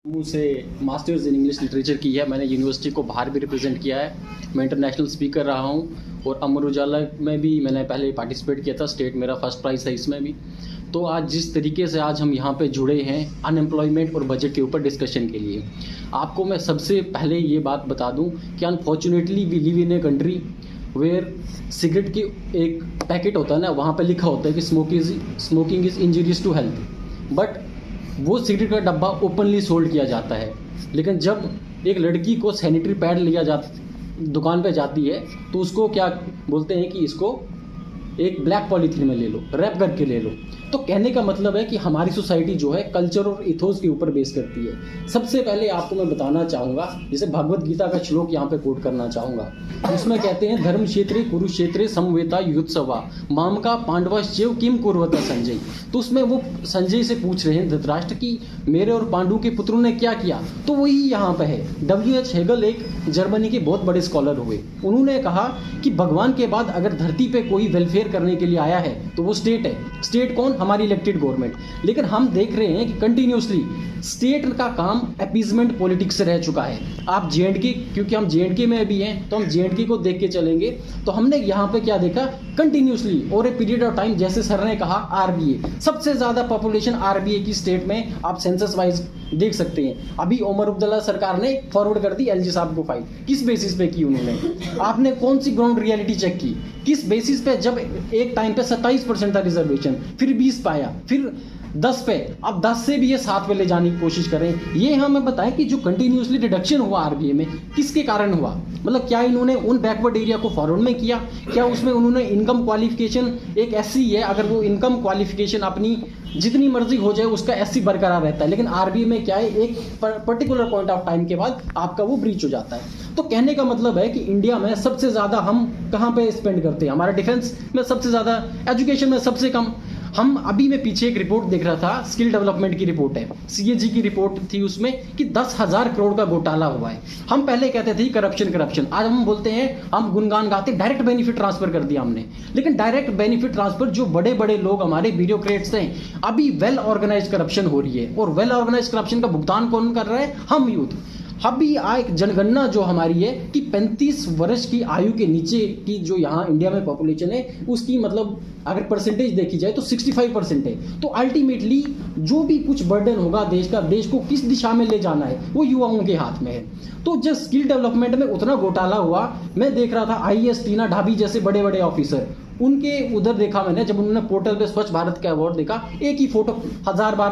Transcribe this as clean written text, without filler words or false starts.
से masters in English literature की है। मैंने यूनिवर्सिटी को बाहर भी रिप्रेजेंट किया है। मैं इंटरनेशनल स्पीकर रहा हूँ और अमर उजाला में भी मैंने पहले पार्टिसिपेट किया था। स्टेट मेरा फर्स्ट प्राइज़ है इसमें भी। तो आज जिस तरीके से आज हम यहाँ पे जुड़े हैं अनएम्प्लॉयमेंट और बजट के ऊपर डिस्कशन के लिए, आपको मैं सबसे पहले ये बात बता दूँ कि unfortunately we live in a country where cigarette की एक पैकेट होता है ना, वहाँ पे लिखा होता है कि smoking is injurious to health, but वो सिगरेट का डब्बा ओपनली सोल्ड किया जाता है। लेकिन जब एक लड़की को सैनिटरी पैड लिया दुकान पे जाती है तो उसको क्या बोलते हैं कि इसको एक ब्लैक पॉलीथीन में ले लो, रैप करके ले लो। तो कहने का मतलब है कि हमारी सोसाइटी जो है कल्चर और इथोस के ऊपर बेस करती है। सबसे पहले आपको मैं बताना चाहूँगा, जैसे भगवत गीता का श्लोक यहाँ पे कोट करना चाहूँगा। उसमें कहते हैं धर्म क्षेत्रे कुरुक्षेत्रे समवेता युत्सवा माम का पांडवश्चैव किम कुर्वता संजय। तो उसमें वो संजय से पूछ रहे हैं धृतराष्ट्र की मेरे और पांडु के पुत्रों ने क्या किया। तो वही यहाँ पे है। W.H. हेगल एक जर्मनी के बहुत बड़े स्कॉलर हुए। उन्होंने कहा कि भगवान के बाद अगर धरती पे कोई वेलफेयर करने के लिए आया है तो वो स्टेट है। स्टेट कौन? हमारी इलेक्टेड गवर्नमेंट। लेकिन हम देख रहे हैं कि कंटिन्यूसली स्टेट का काम अपीजमेंट पॉलिटिक्स से रह चुका है। आप J&K, क्योंकि हम J&K में भी हैं तो हम J&K को देख के चलेंगे। तो हमने यहाँ पे क्या देखा, कंटिन्यूसली और ए पीरियड ऑफ टाइम, जैसे सर ने कहा RBA सबसे ज़्यादा पॉपुलेशन RBA की स्टेट में आप सेंसस वाइज देख सकते हैं। अभी उमर अब्दुल्ला सरकार ने फॉरवर्ड कर दी LG साहब को फाइल। किस बेसिस पे की उन्होंने? आपने कौन सी ग्राउंड रियलिटी चेक की? किस बेसिस पे? जब एक टाइम पे 27% था रिजर्वेशन, फिर 20 पाया, फिर 10 पे, अब 10 से भी ये 7 पे ले जाने की कोशिश करें। ये हमें बताएं कि जो कंटिन्यूसली रिडक्शन हुआ RBA में किसके कारण हुआ। मतलब क्या इन्होंने उन बैकवर्ड एरिया को फॉरवर्ड में किया? क्या उसमें उन्होंने इनकम क्वालिफिकेशन, एक SC है, अगर वो इनकम क्वालिफिकेशन अपनी जितनी मर्जी हो जाए उसका SC बरकरार रहता है। लेकिन RBA में क्या है, एक पर्टिकुलर पॉइंट ऑफ टाइम के बाद आपका वो ब्रीच हो जाता है। तो कहने का मतलब है कि इंडिया में सबसे ज़्यादा हम कहाँ पे स्पेंड करते हैं? हमारा डिफेंस में सबसे ज़्यादा, एजुकेशन में सबसे कम। हम अभी मैं पीछे एक रिपोर्ट देख रहा था, स्किल डेवलपमेंट की रिपोर्ट है, CAG की रिपोर्ट थी, उसमें कि 10,000 करोड़ का घोटाला हुआ है। हम पहले कहते थे करप्शन, आज हम बोलते हैं, हम गुणगान गाते डायरेक्ट बेनिफिट ट्रांसफर कर दिया हमने। लेकिन डायरेक्ट बेनिफिट ट्रांसफर जो बड़े बड़े लोग हमारे ब्यूरोक्रेट्स हैं, अभी वेल ऑर्गेनाइज करप्शन हो रही है। और वेल ऑर्गेनाइज करप्शन का भुगतान कौन कर रहा है? हम यूथ। अभी एक जनगणना जो हमारी है कि 35 वर्ष की आयु के नीचे की जो यहाँ इंडिया में पॉपुलेशन है, उसकी मतलब अगर परसेंटेज देखी जाए तो 65% है। तो अल्टीमेटली जो भी कुछ बर्डन होगा देश का, देश को किस दिशा में ले जाना है, वो युवाओं के हाथ में है। तो जब स्किल डेवलपमेंट में उतना घोटाला हुआ, मैं देख रहा था IAS टीना ढाबी जैसे बड़े बड़े ऑफिसर, उनके उधर देखा मैंने, जब उन्होंने पोर्टल पे स्वच्छ भारत का अवार्ड देखा, एक ही फोटो 1000 बार